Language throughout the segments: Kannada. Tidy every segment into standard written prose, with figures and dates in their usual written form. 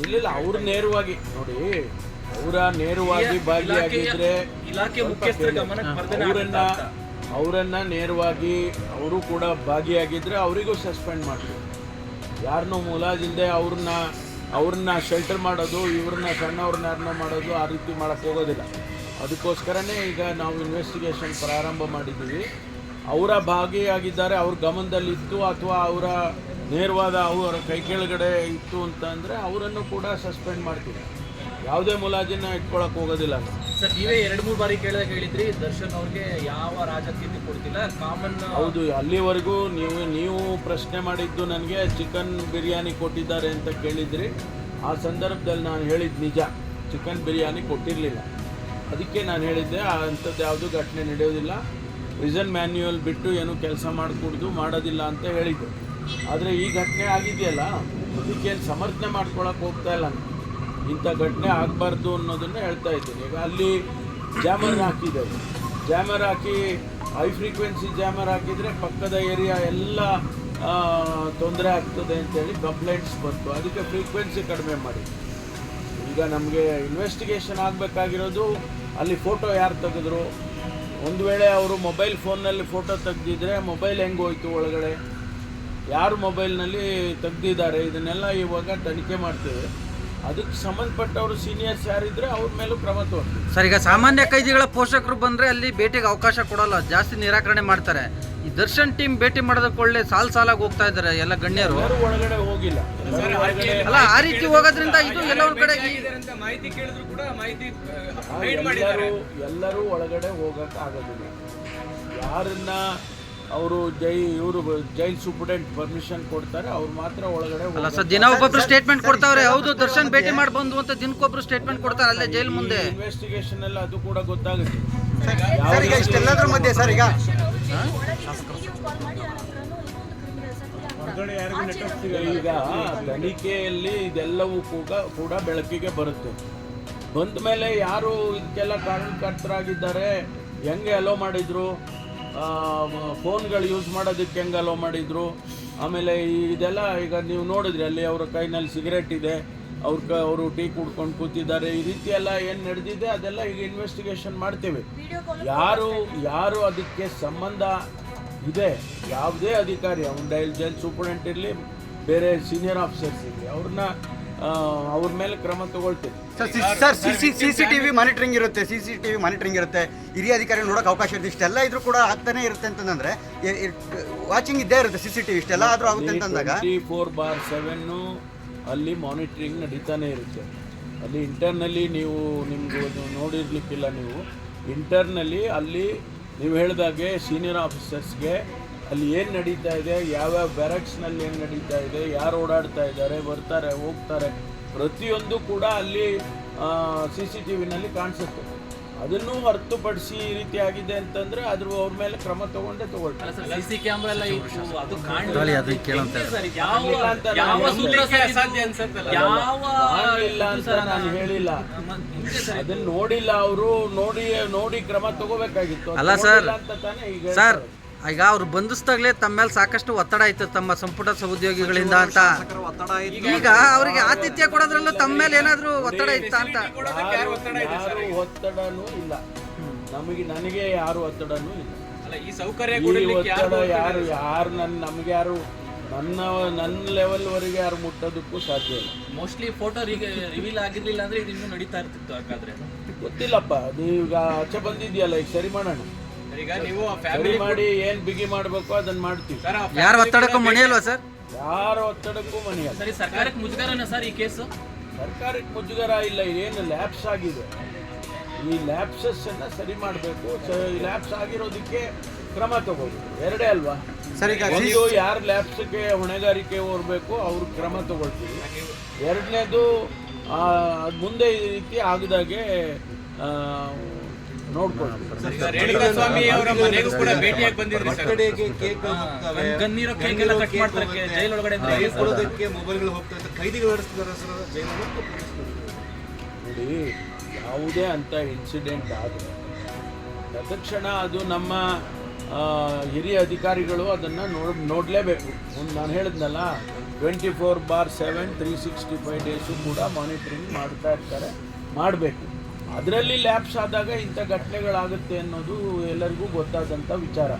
ಇಲ್ಲ ಅವ್ರು ನೇರವಾಗಿ ನೋಡಿ, ಅವರ ನೇರವಾಗಿ ಭಾಗಿಯಾಗಿದ್ರೆ ಇಲಾಖೆ ಮುಖ್ಯಸ್ಥರ ಗಮನಕ್ಕೆ ಅವರನ್ನ ನೇರವಾಗಿ ಅವರು ಕೂಡ ಭಾಗಿಯಾಗಿದ್ರೆ ಅವರಿಗೂ ಸಸ್ಪೆಂಡ್ ಮಾಡ್ತೀವಿ. ಯಾರನ್ನೂ ಮುಲಾಜಿಲ್ಲದೆ ಅವ್ರನ್ನ ಶೆಲ್ಟರ್ ಮಾಡೋದು, ಇವ್ರನ್ನ ಸಣ್ಣವ್ರನ್ನ ಯಾರನ್ನೋ ಮಾಡೋದು, ಆ ರೀತಿ ಮಾಡೋಕ್ಕೆ ಹೋಗೋದಿಲ್ಲ. ಅದಕ್ಕೋಸ್ಕರನೇ ಈಗ ನಾವು ಇನ್ವೆಸ್ಟಿಗೇಷನ್ ಪ್ರಾರಂಭ ಮಾಡಿದ್ದೀವಿ. ಅವರ ಭಾಗಿಯಾಗಿದ್ದಾರೆ, ಅವ್ರ ಗಮನದಲ್ಲಿತ್ತು ಅಥವಾ ಅವರ ನೇರವಾದ ಅವರ ಕೈ ಕೆಳಗಡೆ ಇತ್ತು ಅಂತಂದರೆ ಅವರನ್ನು ಕೂಡ ಸಸ್ಪೆಂಡ್ ಮಾಡ್ತೀವಿ. ಯಾವುದೇ ಮುಲಾಜಿನ ಇಟ್ಕೊಳಕ್ಕೆ ಹೋಗೋದಿಲ್ಲ. ಸರ್, ನೀವೇ 2-3 ಬಾರಿ ಹೇಳಿದ್ರಿ ದರ್ಶನ್ ಅವ್ರಿಗೆ ಯಾವ ರಾಜಕೀಯ ಕೊಡ್ತಿಲ್ಲ, ಕಾಮನ್. ಹೌದು, ಅಲ್ಲಿವರೆಗೂ ನೀವು ಪ್ರಶ್ನೆ ಮಾಡಿದ್ದು ನನಗೆ ಚಿಕನ್ ಬಿರಿಯಾನಿ ಕೊಟ್ಟಿದ್ದಾರೆ ಅಂತ ಕೇಳಿದ್ರಿ. ಆ ಸಂದರ್ಭದಲ್ಲಿ ನಾನು ಹೇಳಿದ್ದು ನಿಜ, ಚಿಕನ್ ಬಿರಿಯಾನಿ ಕೊಟ್ಟಿರಲಿಲ್ಲ. ಅದಕ್ಕೆ ನಾನು ಹೇಳಿದ್ದೆ ಅಂಥದ್ದು ಯಾವುದೂ ಘಟನೆ ನಡೆಯೋದಿಲ್ಲ, ಪ್ರಿಸನ್ ಮ್ಯಾನ್ಯುಯಲ್ ಬಿಟ್ಟು ಏನು ಕೆಲಸ ಮಾಡೋದಿಲ್ಲ ಅಂತ ಹೇಳಿದ್ದು. ಆದರೆ ಈ ಘಟನೆ ಆಗಿದೆಯಲ್ಲ, ಅದಕ್ಕೇನು ಸಮರ್ಥನೆ ಮಾಡ್ಕೊಳಕ್ಕೆ ಹೋಗ್ತಾ ಇಲ್ಲ. ಇಂಥ ಘಟನೆ ಆಗಬಾರ್ದು ಅನ್ನೋದನ್ನು ಹೇಳ್ತಾ ಇದ್ದೀನಿ. ಈಗ ಅಲ್ಲಿ ಜಾಮರ್ ಹಾಕಿದ್ದಾರೆ, ಜಾಮರ್ ಹಾಕಿ ಹೈ ಫ್ರೀಕ್ವೆನ್ಸಿ ಜಾಮರ್ ಹಾಕಿದರೆ ಪಕ್ಕದ ಏರಿಯಾ ಎಲ್ಲ ತೊಂದರೆ ಆಗ್ತದೆ ಅಂತೇಳಿ ಕಂಪ್ಲೇಂಟ್ಸ್ ಬಂತು. ಅದಕ್ಕೆ ಫ್ರೀಕ್ವೆನ್ಸಿ ಕಡಿಮೆ ಮಾಡಿ. ಈಗ ನಮಗೆ ಇನ್ವೆಸ್ಟಿಗೇಷನ್ ಆಗಬೇಕಾಗಿರೋದು ಅಲ್ಲಿ ಫೋಟೋ ಯಾರು ತೆಗೆದ್ರು. ಒಂದು ವೇಳೆ ಅವರು ಮೊಬೈಲ್ ಫೋನ್ನಲ್ಲಿ ಫೋಟೋ ತೆಗೆದಿದ್ರೆ ಮೊಬೈಲ್ ಹೆಂಗೆ ಹೋಯ್ತು ಒಳಗಡೆ, ಯಾರು ಮೊಬೈಲ್ನಲ್ಲಿ ತೆಗೆದಿದ್ದಾರೆ, ಇದನ್ನೆಲ್ಲ ಇವಾಗ ತನಿಖೆ ಮಾಡ್ತೇವೆ. ಅದಕ್ಕೆ ಸಂಬಂಧಪಟ್ಟವರು ಸೀನಿಯರ್ಸ್ ಯಾರಿದ್ರೆ ಅವ್ರ ಮೇಲೂ ಕ್ರಮ ತಗೊಳ್ತೀವಿ. ಸರ್, ಈಗ ಸಾಮಾನ್ಯ ಕೈದಿಗಳ ಪೋಷಕರು ಬಂದರೆ ಅಲ್ಲಿ ಭೇಟಿಗೆ ಅವಕಾಶ ಕೊಡಲ್ಲ, ಜಾಸ್ತಿ ನಿರಾಕರಣೆ ಮಾಡ್ತಾರೆ. ಈ ದರ್ಶನ್ ಟೀಮ್ ಭೇಟಿ ಮಾಡೋದಕ್ಕೆ ಒಳ್ಳೆ ಸಾಲಾಗಿ ಹೋಗ್ತಾ ಇದ್ದಾರೆ ಎಲ್ಲ ಗಣ್ಯರು. ಒಳಗಡೆ ಹೋಗಿಲ್ಲ ಅಲ್ಲ, ಆ ರೀತಿ ಹೋಗೋದ್ರಿಂದ ಇದು ಎಲ್ಲ ಒಂದು ಕಡೆ ಮಾಹಿತಿ ಕೇಳಿದ್ರು ಕೂಡ ಮಾಹಿತಿ ಎಲ್ಲರೂ ಒಳಗಡೆ ಹೋಗಕ್ಕೆ ಆಗೋದಿಲ್ಲ. ಯಾರನ್ನ ಅವರು ಜೈಲ್ ಸೂಪರ್ಡೆಂಟ್ ಪರ್ಮಿಷನ್ ಕೊಡ್ತಾರೆ ಅವ್ರು ಮಾತ್ರ ಒಳಗಡೆ. ಅಲ್ಲ ಸರ್, ದಿನ ಒಬ್ಬೊಬ್ರು ಸ್ಟೇಟ್ಮೆಂಟ್ ಕೊಡ್ತಾವ್ರೆ. ಹೌದು, ದರ್ಶನ್ ಭೇಟಿ ಮಾಡಿ ಬಂದು ಅಂತ ದಿನಕ್ಕೊಬ್ರು ಸ್ಟೇಟ್ಮೆಂಟ್ ಕೊಡ್ತಾರೆ ಅಲ್ಲೇ ಜೈಲ್ ಮುಂದೆ. ಇನ್ವೆಸ್ಟಿಗೇಷನ್ ಎಲ್ಲ ಅದು ಕೂಡ ಗೊತ್ತಾಗುತ್ತೆ. ಈಗ ಇಷ್ಟೆಲ್ಲದ್ರ ಮಧ್ಯೆ ಸರ್, ಈಗ ತನಿಖೆಯಲ್ಲಿ ಇದೆಲ್ಲವೂ ಕೂಡ ಬೆಳಕಿಗೆ ಬರುತ್ತೆ. ಬಂದ ಮೇಲೆ ಯಾರು ಇದಕ್ಕೆಲ್ಲ ಕಾರಣಕರ್ತರಾಗಿದ್ದಾರೆ, ಹೆಂಗೆ ಅಲೋ ಮಾಡಿದ್ರು, ಫೋನ್ಗಳು ಯೂಸ್ ಮಾಡೋದಕ್ಕೆ ಹೆಂಗೆ ಅಲೋ ಮಾಡಿದ್ರು, ಆಮೇಲೆ ಇದೆಲ್ಲ ಈಗ ನೀವು ನೋಡಿದ್ರಿ ಅಲ್ಲಿ ಅವರ ಕೈನಲ್ಲಿ ಸಿಗರೇಟ್ ಇದೆ, ಅವರು ಟೀ ಕುಡ್ಕೊಂಡು ಕೂತಿದ್ದಾರೆ. ಈ ರೀತಿ ಎಲ್ಲ ಏನು ನಡೆದಿದೆ ಅದೆಲ್ಲ ಈಗ ಇನ್ವೆಸ್ಟಿಗೇಷನ್ ಮಾಡ್ತೇವೆ. ಯಾರು ಅದಕ್ಕೆ ಸಂಬಂಧ ಇದೆ, ಯಾವುದೇ ಅಧಿಕಾರಿ, ಅವ್ನ ಜೈಲ್ ಸೂಪರ್ಡೆಂಟ್ ಇರಲಿ, ಬೇರೆ ಸೀನಿಯರ್ ಆಫೀಸರ್ಸ್ ಇರಲಿ, ಅವ್ರ ಮೇಲೆ ಕ್ರಮ ತಗೊಳ್ತೀವಿ. ಸರ್, CCTV ಮಾನಿಟರಿಂಗ್ ಇರುತ್ತೆ, ಹಿರಿಯ ಅಧಿಕಾರಿ ನೋಡೋಕೆ ಅವಕಾಶ ಇರುತ್ತೆ. ಇಷ್ಟೆಲ್ಲ ಇದ್ರೂ ಕೂಡ ಆಗ್ತಾನೆ ಇರುತ್ತೆ ಅಂತಂದ್ರೆ ವಾಚಿಂಗ್ ಇದ್ದೇ ಇರುತ್ತೆ. CCTV ಇಷ್ಟೆಲ್ಲ ಆದರೂ ಆಗುತ್ತೆ ಅಂತಂದಾಗ 24/7 ಅಲ್ಲಿ ಮಾನಿಟರಿಂಗ್ ನಡೀತಾನೆ ಇರುತ್ತೆ. ಅಲ್ಲಿ ಇಂಟರ್ನಲ್ಲಿ ನಿಮ್ಗೆ ನೋಡಿರ್ಲಿಕ್ಕಿಲ್ಲ, ನೀವು ಇಂಟರ್ನಲ್ಲಿ ಅಲ್ಲಿ ನೀವು ಹೇಳಿದಾಗೆ ಸೀನಿಯರ್ ಆಫೀಸರ್ಸ್ಗೆ ಅಲ್ಲಿ ಏನು ನಡೀತಾ ಇದೆ, ಯಾವ್ಯಾವ ಬ್ಯಾರಕ್ಸ್ನಲ್ಲಿ ಏನು ನಡೀತಾ ಇದೆ, ಯಾರು ಓಡಾಡ್ತಾ ಇದ್ದಾರೆ, ಬರ್ತಾರೆ ಹೋಗ್ತಾರೆ, ಪ್ರತಿಯೊಂದು ಕೂಡ ಅಲ್ಲಿ CCTVನಲ್ಲಿ ಕಾಣಿಸುತ್ತೆ. ಅದನ್ನು ಹೊರತುಪಡಿಸಿ ಈ ರೀತಿ ಆಗಿದೆ ಅಂತಂದ್ರೆ ಅವ್ರ ಮೇಲೆ ಕ್ರಮ ತಗೊಳ್ತಾರೆ. ಸಿಸಿ ಕ್ಯಾಮ್ರಾ ಎಲ್ಲ ಅದು ಇಲ್ಲ ಅಂತ ನಾನು ಹೇಳಿಲ್ಲ, ಅದನ್ನ ನೋಡಿಲ್ಲ, ಅವರು ನೋಡಿ ಕ್ರಮ ತಗೋಬೇಕಾಗಿತ್ತು. ಅಲ್ಲ ಸರ್, ಸರ್ ಈಗ ಅವ್ರು ಬಂಧಿಸ್ದಾಗಲೇ ತಮ್ಮ ಮೇಲೆ ಸಾಕಷ್ಟು ಒತ್ತಡ ಇತ್ತು ತಮ್ಮ ಸಂಪುಟ ಸಹೋದ್ಯೋಗಿಗಳಿಂದ ಅಂತ. ಈಗ ಅವರಿಗೆ ಆತಿಥ್ಯ ಕೊಡೋದ್ರಲ್ಲೂ ತಮ್ಮ ಮೇಲೆ ಏನಾದರೂ ಒತ್ತಡ ಇತ್ತ ಅಂತ? ಯಾರು ಒತ್ತಡನೂ ಇಲ್ಲ, ನನಗೆ ಯಾರು ಒತ್ತಡನೂ ಇಲ್ಲ. ಈ ಸೌಕರ್ಯ ಒತ್ತಡ ಯಾರು ನಮ್ಗೆ ಯಾರು ನನ್ನ ಲೆವೆಲ್ವರೆಗೆ ಯಾರು ಮುಟ್ಟೋದಕ್ಕೂ ಸಾಧ್ಯ ಇಲ್ಲ. ಮೋಸ್ಟ್ಲಿ ಫೋಟೋ ರಿವೀಲ್ ಆಗಿರ್ಲಿಲ್ಲ ಅಂದ್ರೆ ಇದು ಇನ್ನೂ ನಡೀತಾ ಇರ್ತಿತ್ತು. ಹಾಗಾದ್ರೆ ಗೊತ್ತಿಲ್ಲಪ್ಪ, ನೀವೀಗ ಆಚೆ ಬಂದಿದ್ಯಲ್ಲ, ಈಗ ಸರಿ ಮಾಡೋಣ. ಈಗ ನೀವು ಸರಿ ಮಾಡಿ ಏನ್ ಬಿಗಿ ಮಾಡ್ಬೇಕು ಅದನ್ನ ಮಾಡ್ತೀವಿ. ಯಾರ ಒತ್ತಡಕ್ಕೂ ಮಣಿಯಲ್ವಾ ಸರ್? ಯಾರ ಒತ್ತಡಕ್ಕೂ ಮಣಿಯಲ್ಲ. ಸರಿ, ಸರ್ಕಾರಕ್ಕೆ ಮುಜುಗರನ ಸರ್ ಈ ಕೇಸು? ಸರ್ಕಾರಕ್ಕೆ ಮುಜುಗರ ಇಲ್ಲ, ಏನು ಲ್ಯಾಪ್ಸ್ ಆಗಿದೆ. ಈ ಲ್ಯಾಪ್ಸಸ್ ಅನ್ನ ಸರಿ ಮಾಡಬೇಕು. ಲ್ಯಾಪ್ಸ್ ಆಗಿರೋದಕ್ಕೆ ಕ್ರಮ ತಗೋಬೇಕು. ಎರಡೇ ಅಲ್ವಾ ಸರ್? ಈಗ ಒಂದು, ಯಾರು ಲ್ಯಾಪ್ಸ್ಗೆ ಹೊಣೆಗಾರಿಕೆ ಹೊರಬೇಕು ಅವ್ರ ಕ್ರಮ ತಗೊಳ್ತೀವಿ. ಎರಡನೇದು, ಮುಂದೆ ಈ ರೀತಿ ಆಗದಾಗೆ ರೇಣುಕಾಸ್ವಾಮಿ ಅವರ ಮನೆಗೂ ಕೂಡ ಭೇಟಿಯಾಗಿ ಬಂದಿದ್ರಿ ಸರ್. ಗನ್ನೀರೋ ಕೇಕ್ ಎಲ್ಲ ಕಟ್ ಮಾಡ್ತಾರೆ ಜೈಲೊಳಗಡೆ, ಮೊಬೈಲ್ಗಳು ಹೋಗ್ತಾ ಇದ್ದಾರೆ, ಕೈದಿಗಳು ನಡೆಸ್ತಿದ್ದಾರೆ ಸರ್ ಜೈಲಲ್ಲಿ. ನೋಡಿ, ಯಾವುದೇ ಅಂತ ಇನ್ಸಿಡೆಂಟ್ ಆದರೆ ತತ್ಕ್ಷಣ ಅದು ನಮ್ಮ ಹಿರಿಯ ಅಧಿಕಾರಿಗಳು ಅದನ್ನು ನೋಡಲೇಬೇಕು. ನಾನು ಹೇಳಿದ್ನಲ್ಲ, 24/7 365 ಡೇಸು ಕೂಡ ಮಾನಿಟರಿಂಗ್ ಮಾಡ್ತಾ ಇರ್ತಾರೆ, ಮಾಡಬೇಕು. ಅದರಲ್ಲಿ ಲ್ಯಾಪ್ಸ್ ಆದಾಗ ಇಂಥ ಘಟನೆಗಳಾಗುತ್ತೆ ಅನ್ನೋದು ಎಲ್ಲರಿಗೂ ಗೊತ್ತಾದಂಥ ವಿಚಾರ.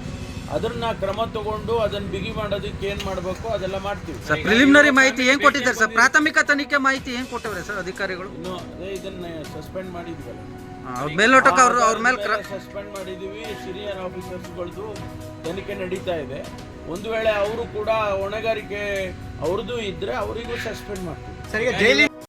ಅದನ್ನ ಕ್ರಮ ತಗೊಂಡು ಅದನ್ನು ಬಿಗಿ ಮಾಡೋದಕ್ಕೆ ಏನು ಮಾಡಬೇಕು ಅದೆಲ್ಲ ಮಾಡ್ತೀವಿ. ಸರ್ ಪ್ರಿಲಿಮಿನರಿ ಮಾಹಿತಿ ಏನು ಕೊಟ್ಟಿದ್ದಾರೆ ಸರ್? ಪ್ರಾಥಮಿಕ ತನಿಖೆ ಮಾಹಿತಿ ಏನು ಕೊಟ್ಟವ್ರೆ ಸರ್ ಅಧಿಕಾರಿಗಳು? ಇನ್ನು ಅದೇ ಇದನ್ನ ಸಸ್ಪೆಂಡ್ ಮಾಡಿದ್ವಲ್ಲ, ಅವ್ರ ಮೇಲ್ನೋಟಕ್ಕೆ ಅವ್ರ ಮೇಲೆ ಸಸ್ಪೆಂಡ್ ಮಾಡಿದ್ದೀವಿ. ಸೀನಿಯರ್ ಆಫೀಸರ್ಸ್ಗಳದ್ದು ತನಿಖೆ ನಡೀತಾ ಇದೆ. ಒಂದು ವೇಳೆ ಅವರು ಕೂಡ ಹೊಣೆಗಾರಿಕೆ ಅವ್ರದ್ದು ಇದ್ರೆ ಅವರಿಗೂ ಸಸ್ಪೆಂಡ್ ಮಾಡ್ತೀವಿ. ಸರ್, ಈಗ ಜೈಲಿನ